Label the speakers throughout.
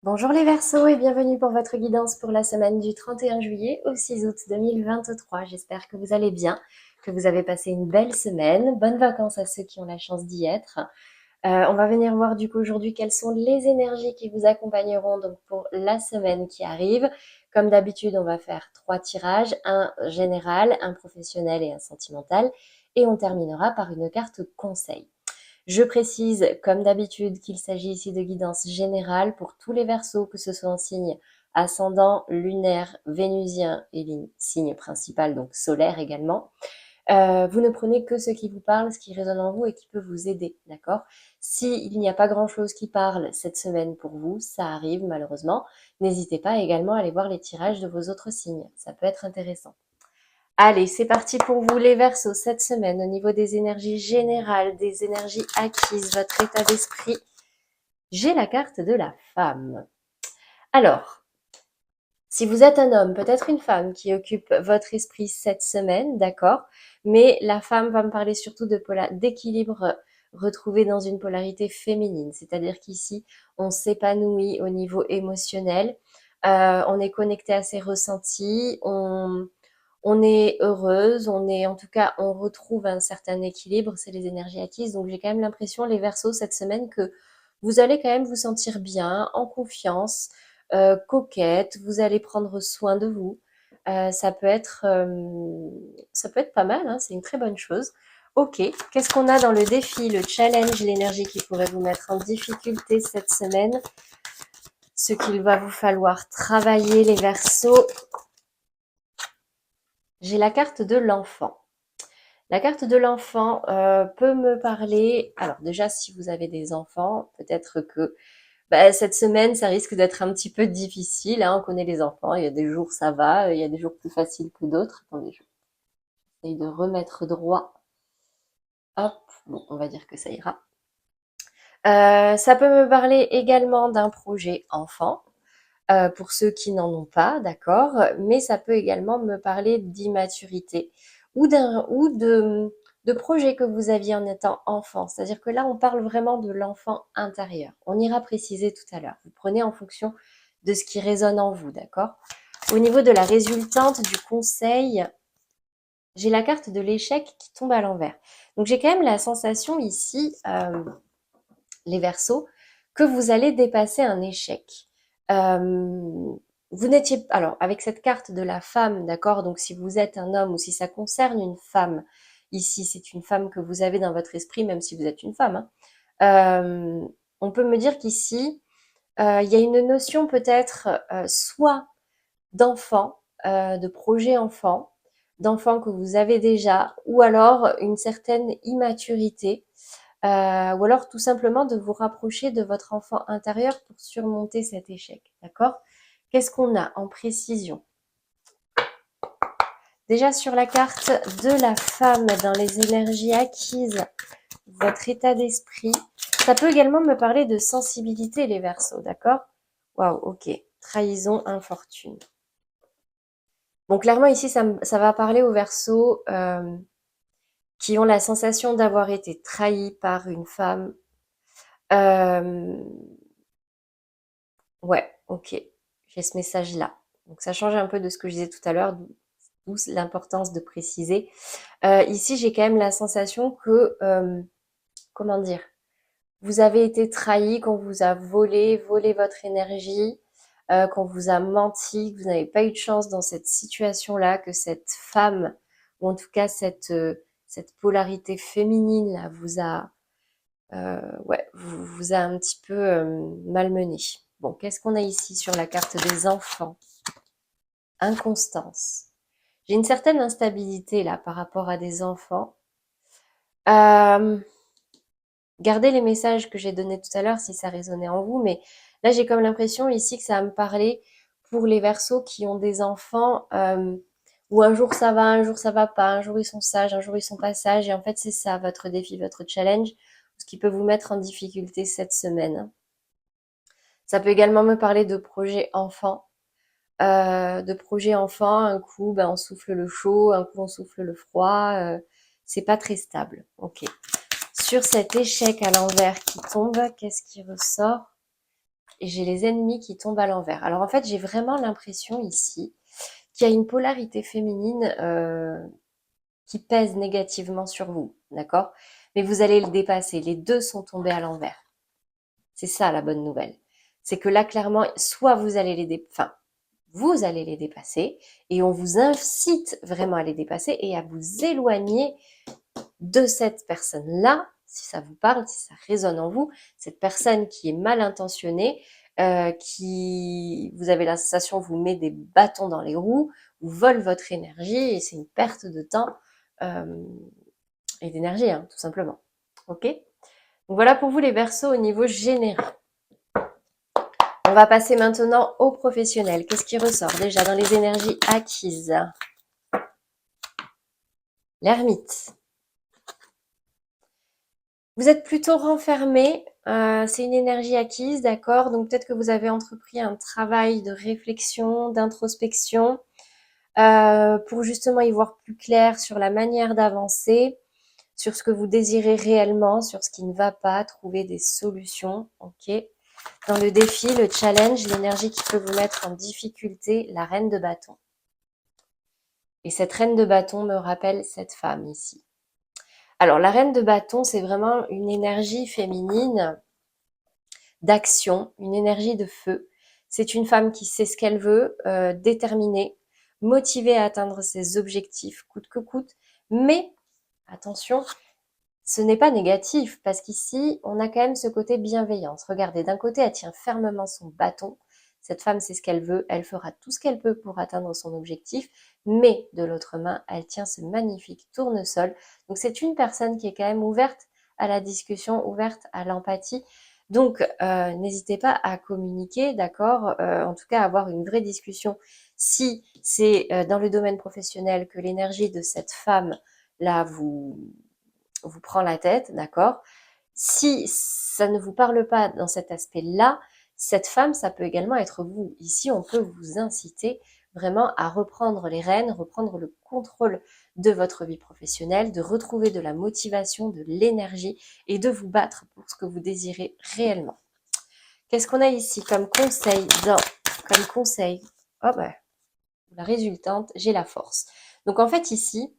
Speaker 1: Bonjour les Verseaux et bienvenue pour votre guidance pour la semaine du 31 juillet au 6 août 2023. J'espère que vous allez bien, que vous avez passé une belle semaine. Bonnes vacances à ceux qui ont la chance d'y être. On va venir voir du coup aujourd'hui quelles sont les énergies qui vous accompagneront donc pour la semaine qui arrive. Comme d'habitude, on va faire 3 tirages, un général, un professionnel et un sentimental. Et on terminera par une carte conseil. Je précise, comme d'habitude, qu'il s'agit ici de guidance générale pour tous les Verseaux, que ce soit en signe ascendant, lunaire, vénusien et signe principal, donc solaire également. Vous ne prenez que ce qui vous parle, ce qui résonne en vous et qui peut vous aider, d'accord? S'il n'y a pas grand-chose qui parle cette semaine pour vous, ça arrive malheureusement, n'hésitez pas également à aller voir les tirages de vos autres signes, ça peut être intéressant. Allez, c'est parti pour vous les Verseaux cette semaine au niveau des énergies générales, des énergies acquises, votre état d'esprit. J'ai la carte de la femme. Alors, si vous êtes un homme, peut-être une femme qui occupe votre esprit cette semaine, d'accord, mais la femme va me parler surtout d'équilibre retrouvé dans une polarité féminine, c'est-à-dire qu'ici, on s'épanouit au niveau émotionnel, on est connecté à ses ressentis, on est heureuse, on est en tout cas, on retrouve un certain équilibre, c'est les énergies acquises. Donc j'ai quand même l'impression, les Verseaux, cette semaine, que vous allez quand même vous sentir bien, en confiance, coquette, vous allez prendre soin de vous. Ça peut être pas mal, hein, c'est une très bonne chose. Ok, qu'est-ce qu'on a dans le défi, le challenge, l'énergie qui pourrait vous mettre en difficulté cette semaine? Ce qu'il va vous falloir travailler, les Verseaux. J'ai la carte de l'enfant. La carte de l'enfant peut me parler. Alors déjà, si vous avez des enfants, peut-être que cette semaine, ça risque d'être un petit peu difficile. Hein. On connaît les enfants. Il y a des jours, ça va. Il y a des jours plus faciles que d'autres. Attendez, je vais essayer de remettre droit. Hop, bon, on va dire que ça ira. Ça peut me parler également d'un projet enfant. Pour ceux qui n'en ont pas, d'accord, mais ça peut également me parler d'immaturité ou de projets que vous aviez en étant enfant. C'est-à-dire que là, on parle vraiment de l'enfant intérieur. On ira préciser tout à l'heure. Vous prenez en fonction de ce qui résonne en vous, d'accord? Au niveau de la résultante du conseil, j'ai la carte de l'échec qui tombe à l'envers. Donc j'ai quand même la sensation ici, les Verseaux, que vous allez dépasser un échec. Vous n'étiez alors avec cette carte de la femme, d'accord. Donc si vous êtes un homme ou si ça concerne une femme, ici c'est une femme que vous avez dans votre esprit, même si vous êtes une femme. Hein. On peut me dire qu'ici il y a une notion peut-être soit d'enfant, de projet enfant, d'enfant que vous avez déjà, ou alors une certaine immaturité ou alors tout simplement de vous rapprocher de votre enfant intérieur pour surmonter cet échec, d'accord? Qu'est-ce qu'on a en précision? Déjà sur la carte de la femme dans les énergies acquises, votre état d'esprit, ça peut également me parler de sensibilité les Verseaux, d'accord? Waouh, ok. Trahison, infortune. Bon, clairement ici, ça va parler aux Verseaux qui ont la sensation d'avoir été trahis par une femme. Euh, Ouais, ok. J'ai ce message-là. Donc ça change un peu de ce que je disais tout à l'heure, d'où l'importance de préciser. Ici, j'ai quand même la sensation que, comment dire, vous avez été trahi, qu'on vous a volé votre énergie, qu'on vous a menti, que vous n'avez pas eu de chance dans cette situation-là, que cette femme, ou en tout cas cette polarité féminine là, vous a un petit peu malmené. Bon, qu'est-ce qu'on a ici sur la carte des enfants? Inconstance. J'ai une certaine instabilité là par rapport à des enfants. Euh, Gardez les messages que j'ai donnés tout à l'heure si ça résonnait en vous, mais là j'ai comme l'impression ici que ça va me parler pour les Verseaux qui ont des enfants où un jour ça va, un jour ça va pas, un jour ils sont sages, un jour ils sont pas sages, et en fait c'est ça votre défi, votre challenge, ce qui peut vous mettre en difficulté cette semaine. Ça peut également me parler de projets enfants. Un coup on souffle le chaud, un coup on souffle le froid, c'est pas très stable. Ok. Sur cet échec à l'envers qui tombe, qu'est-ce qui ressort? et j'ai les ennemis qui tombent à l'envers. Alors en fait, j'ai vraiment l'impression ici qu'il y a une polarité féminine qui pèse négativement sur vous, d'accord? Mais vous allez le dépasser. Les deux sont tombés à l'envers. C'est ça la bonne nouvelle. C'est que là, clairement, soit vous allez vous allez les dépasser et on vous incite vraiment à les dépasser et à vous éloigner de cette personne-là, si ça vous parle, si ça résonne en vous, cette personne qui est mal intentionnée, qui, vous avez la sensation, vous met des bâtons dans les roues, vous vole votre énergie et c'est une perte de temps et d'énergie, hein, tout simplement. Ok? Donc voilà pour vous les Verseaux au niveau général. On va passer maintenant aux professionnels. Qu'est-ce qui ressort déjà dans les énergies acquises? L'ermite. Vous êtes plutôt renfermé, c'est une énergie acquise, d'accord? Donc peut-être que vous avez entrepris un travail de réflexion, d'introspection, pour justement y voir plus clair sur la manière d'avancer, sur ce que vous désirez réellement, sur ce qui ne va pas, trouver des solutions, ok? Dans le défi, le challenge, l'énergie qui peut vous mettre en difficulté, la reine de bâton. Et cette reine de bâton me rappelle cette femme ici. Alors la reine de bâton, c'est vraiment une énergie féminine d'action, une énergie de feu. C'est une femme qui sait ce qu'elle veut, déterminée, motivée à atteindre ses objectifs coûte que coûte. Mais attention, ce n'est pas négatif parce qu'ici, on a quand même ce côté bienveillance. Regardez, d'un côté, elle tient fermement son bâton. Cette femme sait ce qu'elle veut, elle fera tout ce qu'elle peut pour atteindre son objectif, mais de l'autre main, elle tient ce magnifique tournesol. Donc c'est une personne qui est quand même ouverte à la discussion, ouverte à l'empathie. Donc n'hésitez pas à communiquer, d'accord, en tout cas à avoir une vraie discussion. Si c'est dans le domaine professionnel que l'énergie de cette femme là vous prend la tête, d'accord? Si ça ne vous parle pas dans cet aspect-là, cette femme, ça peut également être vous. Ici, on peut vous inciter vraiment à reprendre les rênes, reprendre le contrôle de votre vie professionnelle, de retrouver de la motivation, de l'énergie et de vous battre pour ce que vous désirez réellement. Qu'est-ce qu'on a ici comme conseil comme conseil? Oh bah, la résultante, j'ai la force. Donc en fait ici,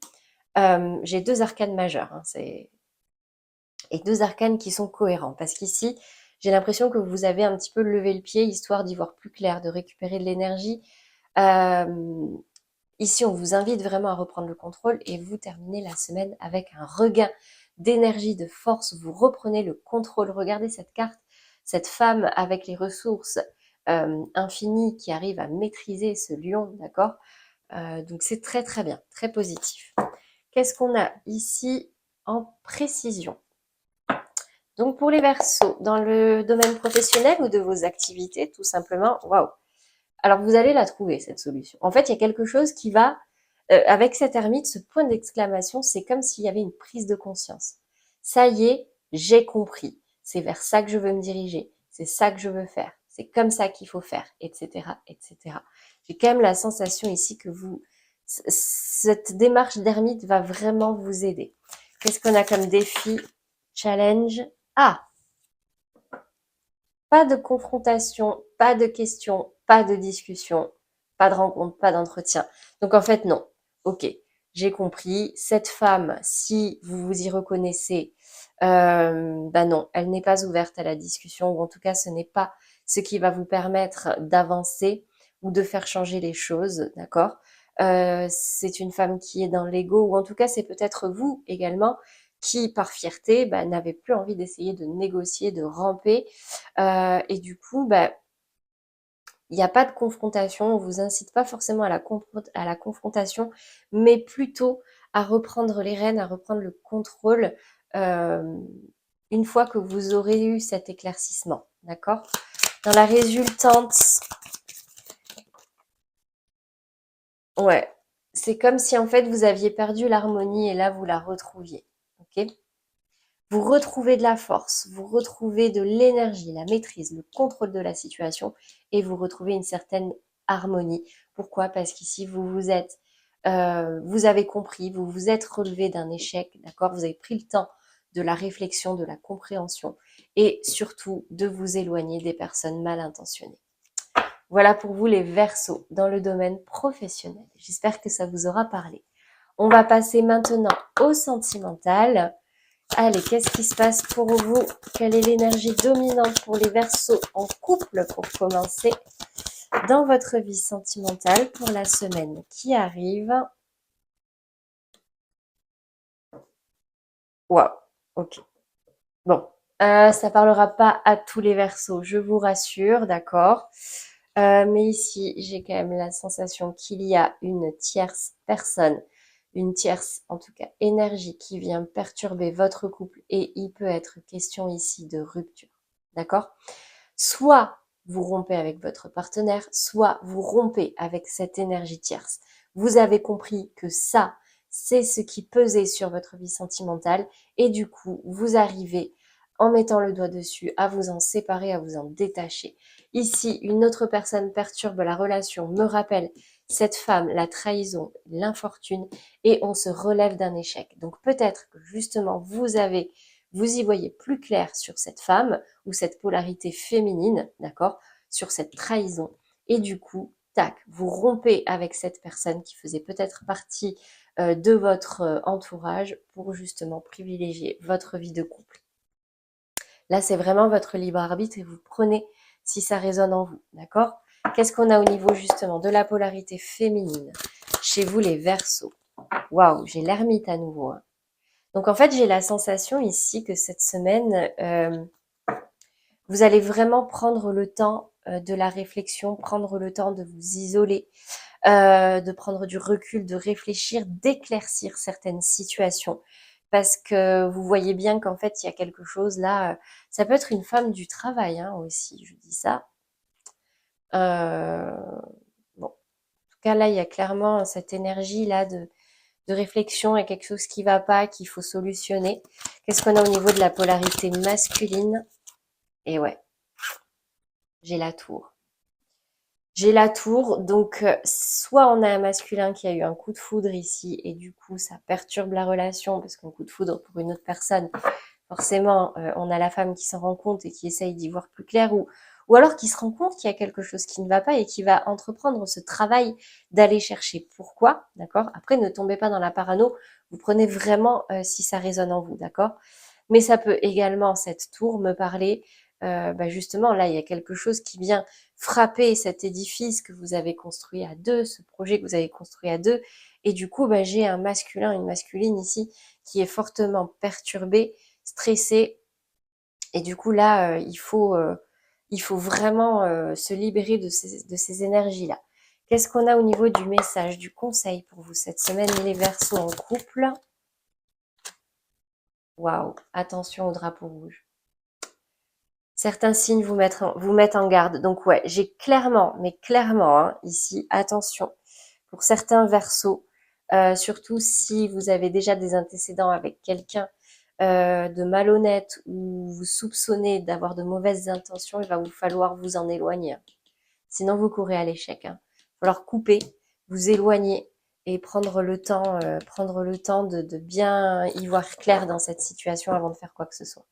Speaker 1: j'ai deux arcanes majeures. Hein, et deux arcanes qui sont cohérents. Parce qu'ici, j'ai l'impression que vous avez un petit peu levé le pied, histoire d'y voir plus clair, de récupérer de l'énergie. Ici, on vous invite vraiment à reprendre le contrôle et vous terminez la semaine avec un regain d'énergie, de force. Vous reprenez le contrôle. Regardez cette carte, cette femme avec les ressources infinies qui arrive à maîtriser ce lion, d'accord? Donc c'est très très bien, très positif. Qu'est-ce qu'on a ici en précision? Donc pour les Verseaux, dans le domaine professionnel ou de vos activités, tout simplement, waouh. Alors vous allez la trouver cette solution. En fait, il y a quelque chose qui va avec cette ermite, ce point d'exclamation, c'est comme s'il y avait une prise de conscience. Ça y est, j'ai compris. C'est vers ça que je veux me diriger. C'est ça que je veux faire. C'est comme ça qu'il faut faire, etc., etc. J'ai quand même la sensation ici que cette démarche d'ermite va vraiment vous aider. Qu'est-ce qu'on a comme défi, challenge? Ah, pas de confrontation, pas de questions, pas de discussion, pas de rencontre, pas d'entretien. Donc en fait, non. Ok, j'ai compris. Cette femme, si vous vous y reconnaissez, bah non, elle n'est pas ouverte à la discussion, ou en tout cas, ce n'est pas ce qui va vous permettre d'avancer ou de faire changer les choses, d'accord? C'est une femme qui est dans l'ego, ou en tout cas, c'est peut-être vous également qui, par fierté, bah, n'avez plus envie d'essayer de négocier, de ramper, et du coup, bah, il n'y a pas de confrontation, on vous incite pas forcément à la confrontation, mais plutôt à reprendre les rênes, à reprendre le contrôle une fois que vous aurez eu cet éclaircissement, d'accord? Dans la résultante, ouais, c'est comme si en fait vous aviez perdu l'harmonie et là vous la retrouviez, ok? Vous retrouvez de la force, vous retrouvez de l'énergie, la maîtrise, le contrôle de la situation et vous retrouvez une certaine harmonie. Pourquoi? Parce qu'ici, vous avez compris, vous vous êtes relevé d'un échec, d'accord? Vous avez pris le temps de la réflexion, de la compréhension et surtout de vous éloigner des personnes mal intentionnées. Voilà pour vous les Verseaux dans le domaine professionnel. J'espère que ça vous aura parlé. On va passer maintenant au sentimental. Allez, qu'est-ce qui se passe pour vous? Quelle est l'énergie dominante pour les Verseaux en couple pour commencer dans votre vie sentimentale pour la semaine qui arrive? Waouh, ok. Bon, ça parlera pas à tous les Verseaux, je vous rassure, d'accord. Mais ici, j'ai quand même la sensation qu'il y a une tierce personne, une tierce, en tout cas, énergie qui vient perturber votre couple et il peut être question ici de rupture, d'accord? Soit vous rompez avec votre partenaire, soit vous rompez avec cette énergie tierce. Vous avez compris que ça, c'est ce qui pesait sur votre vie sentimentale et du coup, vous arrivez en mettant le doigt dessus à vous en séparer, à vous en détacher. Ici, une autre personne perturbe la relation, me rappelle cette femme, la trahison, l'infortune et on se relève d'un échec. Donc peut-être que justement, vous y voyez plus clair sur cette femme ou cette polarité féminine, d'accord, sur cette trahison. Et du coup, tac, vous rompez avec cette personne qui faisait peut-être partie de votre entourage pour justement privilégier votre vie de couple. Là, c'est vraiment votre libre arbitre et vous prenez si ça résonne en vous, d'accord? Qu'est-ce qu'on a au niveau justement de la polarité féminine chez vous les Verseaux? Waouh, j'ai l'ermite à nouveau. Hein. Donc en fait, j'ai la sensation ici que cette semaine, vous allez vraiment prendre le temps de la réflexion, prendre le temps de vous isoler, de prendre du recul, de réfléchir, d'éclaircir certaines situations. Parce que vous voyez bien qu'en fait, il y a quelque chose là. Ça peut être une femme du travail hein, aussi, je dis ça. Bon, en tout cas, là, il y a clairement cette énergie là de réflexion et quelque chose qui va pas, qu'il faut solutionner. Qu'est-ce qu'on a au niveau de la polarité masculine? Et ouais, j'ai la tour. J'ai la tour, donc soit on a un masculin qui a eu un coup de foudre ici et du coup ça perturbe la relation parce qu'un coup de foudre pour une autre personne, forcément on a la femme qui s'en rend compte et qui essaye d'y voir plus clair ou alors qui se rend compte qu'il y a quelque chose qui ne va pas et qui va entreprendre ce travail d'aller chercher pourquoi, d'accord? Après ne tombez pas dans la parano, vous prenez vraiment si ça résonne en vous, d'accord? Mais ça peut également, cette tour, me parler, justement, là, il y a quelque chose qui vient frapper cet édifice que vous avez construit à deux, ce projet que vous avez construit à deux. Et du coup, j'ai un masculin, une masculine ici qui est fortement perturbé, stressé. Et du coup, là, il faut vraiment se libérer de ces énergies-là. Qu'est-ce qu'on a au niveau du message, du conseil pour vous cette semaine, les Verseaux en couple? Waouh, attention au drapeau rouge. Certains signes vous mettent en garde. Donc ouais, j'ai clairement, mais clairement, hein, ici, attention, pour certains Verseaux, surtout si vous avez déjà des antécédents avec quelqu'un de malhonnête ou vous soupçonnez d'avoir de mauvaises intentions, il va vous falloir vous en éloigner. Sinon, vous courez à l'échec. Hein. Il va falloir couper, vous éloigner et prendre le temps de bien y voir clair dans cette situation avant de faire quoi que ce soit.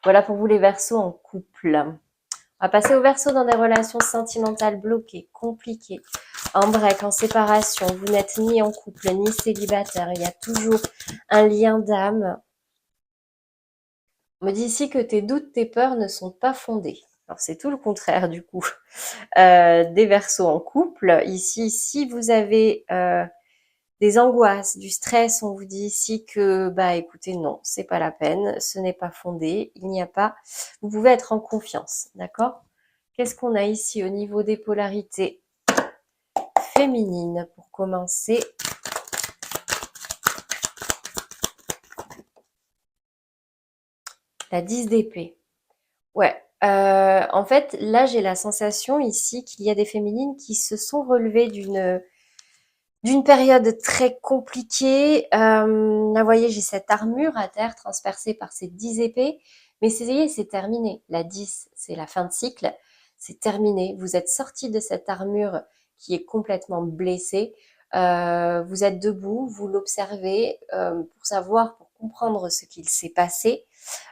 Speaker 1: Voilà pour vous les Verseaux en couple. On va passer aux Verseaux dans des relations sentimentales bloquées, compliquées, en break, en séparation. Vous n'êtes ni en couple ni célibataire. Il y a toujours un lien d'âme. On me dit ici que tes doutes, tes peurs ne sont pas fondés. Alors c'est tout le contraire du coup des Verseaux en couple. Ici, si vous avez des angoisses, du stress, on vous dit ici que écoutez, non, c'est pas la peine, ce n'est pas fondé, il n'y a pas. Vous pouvez être en confiance, d'accord? Qu'est-ce qu'on a ici au niveau des polarités féminines pour commencer? La 10 d'épée. Ouais. En fait, là, j'ai la sensation ici qu'il y a des féminines qui se sont relevées d'une période très compliquée. Là, vous voyez, j'ai cette armure à terre transpercée par ces 10 épées. Mais c'est terminé. La 10, c'est la fin de cycle. C'est terminé. Vous êtes sorti de cette armure qui est complètement blessée. Vous êtes debout, vous l'observez pour savoir, pour comprendre ce qu'il s'est passé,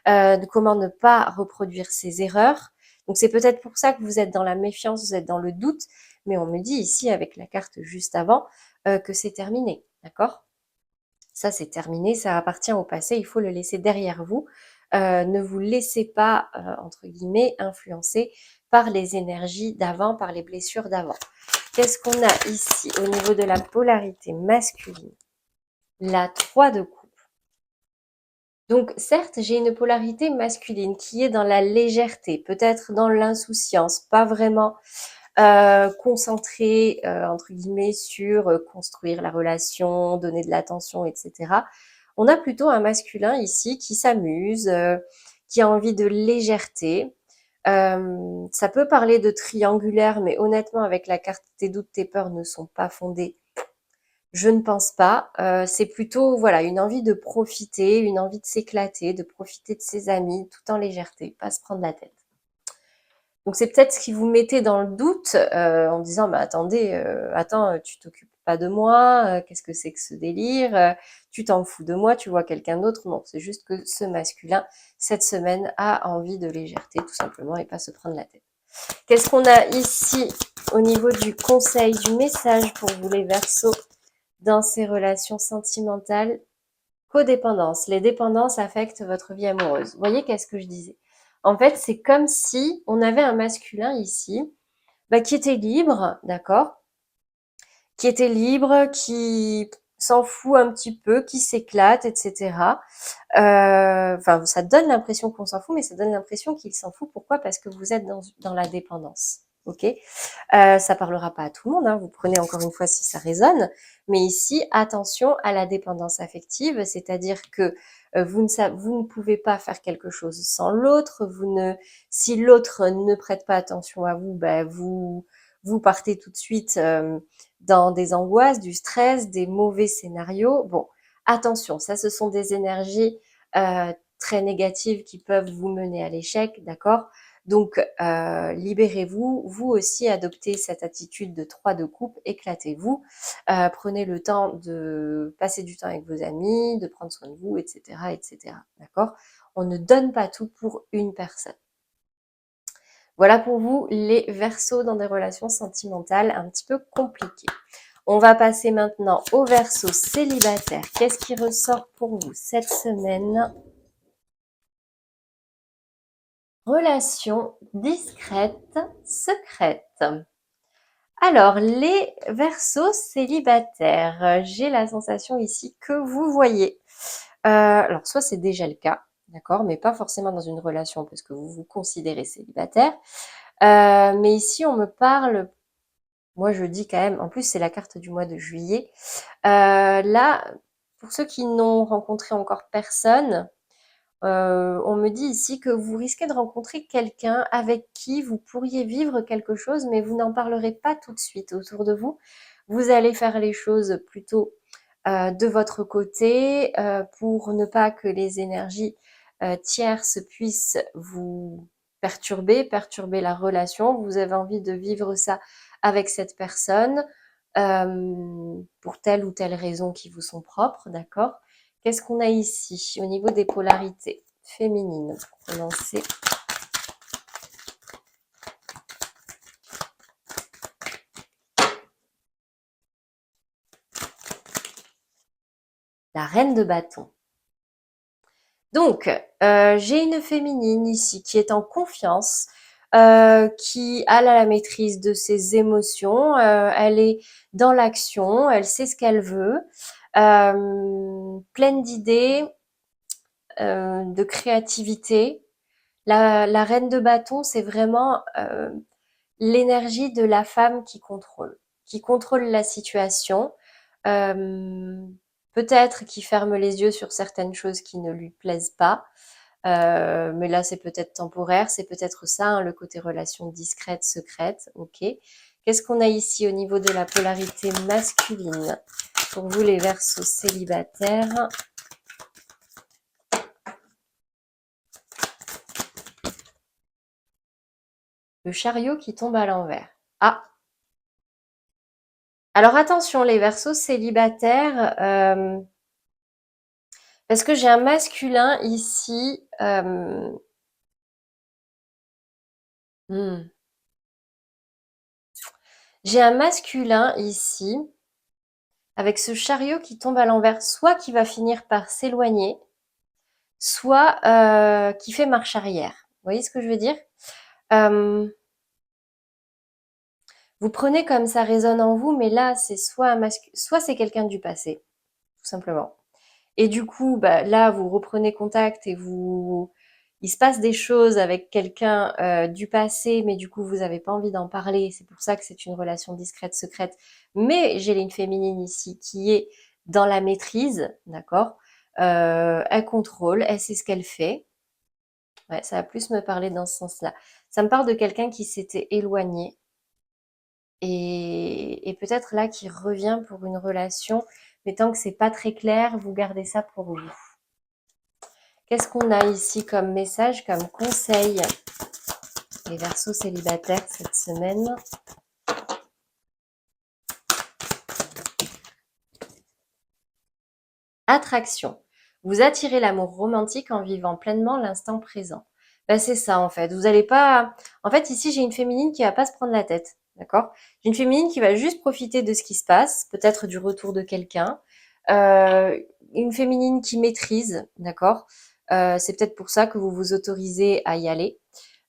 Speaker 1: de comment ne pas reproduire ses erreurs. Donc c'est peut-être pour ça que vous êtes dans la méfiance, vous êtes dans le doute, mais on me dit ici avec la carte juste avant que c'est terminé, d'accord? Ça c'est terminé, ça appartient au passé, il faut le laisser derrière vous. Ne vous laissez pas, entre guillemets, influencer par les énergies d'avant, par les blessures d'avant. Qu'est-ce qu'on a ici au niveau de la polarité masculine? La 3 de coupe. Donc certes, j'ai une polarité masculine qui est dans la légèreté, peut-être dans l'insouciance, pas vraiment concentrée entre guillemets sur construire la relation, donner de l'attention, etc. On a plutôt un masculin ici qui s'amuse, qui a envie de légèreté. Ça peut parler de triangulaire, mais honnêtement, avec la carte tes doutes, tes peurs ne sont pas fondées. Je ne pense pas. C'est plutôt voilà une envie de profiter, une envie de s'éclater, de profiter de ses amis, tout en légèreté, pas se prendre la tête. Donc c'est peut-être ce qui vous mettez dans le doute en disant bah attendez, attends, tu t'occupes pas de moi, qu'est-ce que c'est que ce délire, tu t'en fous de moi, tu vois quelqu'un d'autre. Non, c'est juste que ce masculin cette semaine a envie de légèreté tout simplement et pas se prendre la tête. Qu'est-ce qu'on a ici au niveau du conseil, du message pour vous les Verseaux dans ces relations sentimentales? Codépendance. Les dépendances affectent votre vie amoureuse. Vous voyez qu'est-ce que je disais? En fait, c'est comme si on avait un masculin ici, bah, qui était libre, d'accord? Qui était libre, qui s'en fout un petit peu, qui s'éclate, etc. Enfin, ça donne l'impression qu'on s'en fout, mais ça donne l'impression qu'il s'en fout. Pourquoi? Parce que vous êtes dans la dépendance. Ok, ça parlera pas à tout le monde, hein, vous prenez encore une fois si ça résonne, mais ici, attention à la dépendance affective, c'est-à-dire que vous ne pouvez pas faire quelque chose sans l'autre, si l'autre ne prête pas attention à vous, ben vous partez tout de suite dans des angoisses, du stress, des mauvais scénarios. Bon, attention, ça ce sont des énergies très négatives qui peuvent vous mener à l'échec, d'accord? Donc, libérez-vous, vous aussi adoptez cette attitude de 3 de coupe, éclatez-vous, prenez le temps de passer du temps avec vos amis, de prendre soin de vous, etc., etc. D'accord? On ne donne pas tout pour une personne. Voilà pour vous les Verseaux dans des relations sentimentales un petit peu compliquées. On va passer maintenant aux Verseaux célibataires. Qu'est-ce qui ressort pour vous cette semaine? Relation discrète, secrète. Alors, les Verseaux célibataires, j'ai la sensation ici que vous voyez. Alors, soit c'est déjà le cas, d'accord, mais pas forcément dans une relation parce que vous vous considérez célibataire. Mais ici, on me parle, moi je dis quand même, en plus c'est la carte du mois de juillet. Là, pour ceux qui n'ont rencontré encore personne, on me dit ici que vous risquez de rencontrer quelqu'un avec qui vous pourriez vivre quelque chose, mais vous n'en parlerez pas tout de suite autour de vous. Vous allez faire les choses plutôt de votre côté pour ne pas que les énergies tierces puissent vous perturber la relation. Vous avez envie de vivre ça avec cette personne pour telle ou telle raison qui vous sont propres, d'accord? Qu'est-ce qu'on a ici au niveau des polarités féminines pour commencer? La reine de bâton. Donc, j'ai une féminine ici qui est en confiance, qui a la maîtrise de ses émotions, elle est dans l'action, elle sait ce qu'elle veut, pleine d'idées, de créativité. La reine de bâton, c'est vraiment l'énergie de la femme qui contrôle la situation, euh, peut-être qui ferme les yeux sur certaines choses qui ne lui plaisent pas, mais là c'est peut-être temporaire, c'est peut-être ça, hein, le côté relation discrète, secrète, ok. Qu'est-ce qu'on a ici au niveau de la polarité masculine pour vous les Verseaux célibataires? Le chariot qui tombe à l'envers. Ah, alors attention les Verseaux célibataires, Parce que j'ai un masculin ici. Hmm. J'ai un masculin ici avec ce chariot qui tombe à l'envers, soit qui va finir par s'éloigner, soit qui fait marche arrière. Vous voyez ce que je veux dire? Euh, Vous prenez comme ça résonne en vous, mais là c'est soit c'est quelqu'un du passé, tout simplement. Et du coup, bah, là vous reprenez contact et il se passe des choses avec quelqu'un du passé, mais du coup vous n'avez pas envie d'en parler. C'est pour ça que c'est une relation discrète, secrète. Mais j'ai une féminine ici qui est dans la maîtrise, d'accord. Elle contrôle, elle sait ce qu'elle fait. Ouais, ça va plus me parler dans ce sens-là. Ça me parle de quelqu'un qui s'était éloigné et peut-être là qui revient pour une relation, mais tant que c'est pas très clair, vous gardez ça pour vous. Qu'est-ce qu'on a ici comme message, comme conseil, les Verseaux célibataires cette semaine? Attraction. Vous attirez l'amour romantique en vivant pleinement l'instant présent. Ben, c'est ça en fait. Vous allez pas. En fait, ici j'ai une féminine qui va pas se prendre la tête, d'accord? J'ai une féminine qui va juste profiter de ce qui se passe, peut-être du retour de quelqu'un. Euh, une féminine qui maîtrise, d'accord? C'est peut-être pour ça que vous vous autorisez à y aller.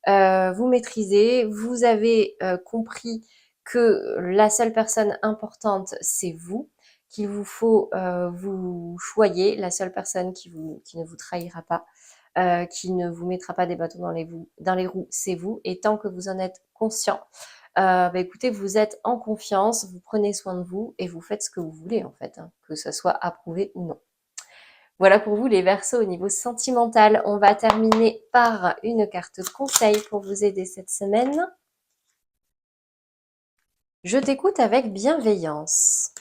Speaker 1: Vous maîtrisez, vous avez compris que la seule personne importante, c'est vous, qu'il vous faut vous choyer, la seule personne qui ne vous trahira pas, qui ne vous mettra pas des bâtons dans les roues, c'est vous. Et tant que vous en êtes conscient, bah écoutez, vous êtes en confiance, vous prenez soin de vous et vous faites ce que vous voulez en fait, hein, que ce soit approuvé ou non. Voilà pour vous les Verseaux au niveau sentimental. On va terminer par une carte conseil pour vous aider cette semaine. Je t'écoute avec bienveillance.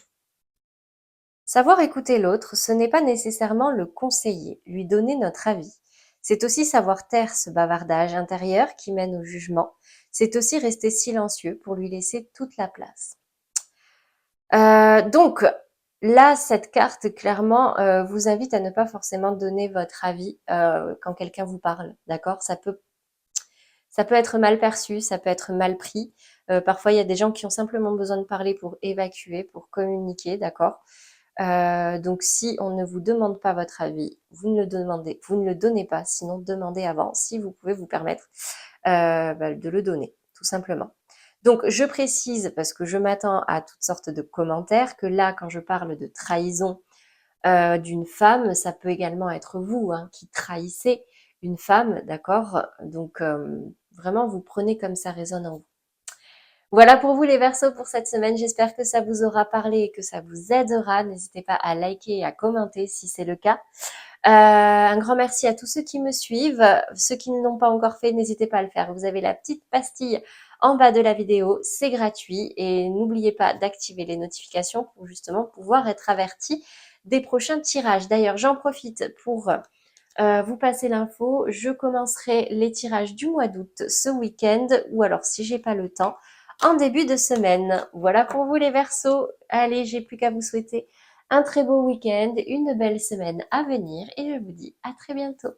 Speaker 1: Savoir écouter l'autre, ce n'est pas nécessairement le conseiller, lui donner notre avis. C'est aussi savoir taire ce bavardage intérieur qui mène au jugement. C'est aussi rester silencieux pour lui laisser toute la place. Donc, là, cette carte, clairement, vous invite à ne pas forcément donner votre avis quand quelqu'un vous parle, d'accord? Ça peut être mal perçu, ça peut être mal pris. Parfois, il y a des gens qui ont simplement besoin de parler pour évacuer, pour communiquer, d'accord? Donc, si on ne vous demande pas votre avis, vous ne le donnez pas, sinon demandez avant, si vous pouvez vous permettre de le donner, tout simplement. Donc, je précise, parce que je m'attends à toutes sortes de commentaires, que là, quand je parle de trahison d'une femme, ça peut également être vous hein, qui trahissez une femme, d'accord? Donc, vraiment, vous prenez comme ça résonne en vous. Voilà pour vous les Verseaux pour cette semaine. J'espère que ça vous aura parlé et que ça vous aidera. N'hésitez pas à liker et à commenter si c'est le cas. Un grand merci à tous ceux qui me suivent. Ceux qui ne l'ont pas encore fait, n'hésitez pas à le faire. Vous avez la petite pastille en bas de la vidéo, c'est gratuit et n'oubliez pas d'activer les notifications pour justement pouvoir être averti des prochains tirages. D'ailleurs, j'en profite pour vous passer l'info. Je commencerai les tirages du mois d'août ce week-end ou alors si j'ai pas le temps, en début de semaine. Voilà pour vous les Verseaux. Allez, j'ai plus qu'à vous souhaiter un très beau week-end, une belle semaine à venir et je vous dis à très bientôt.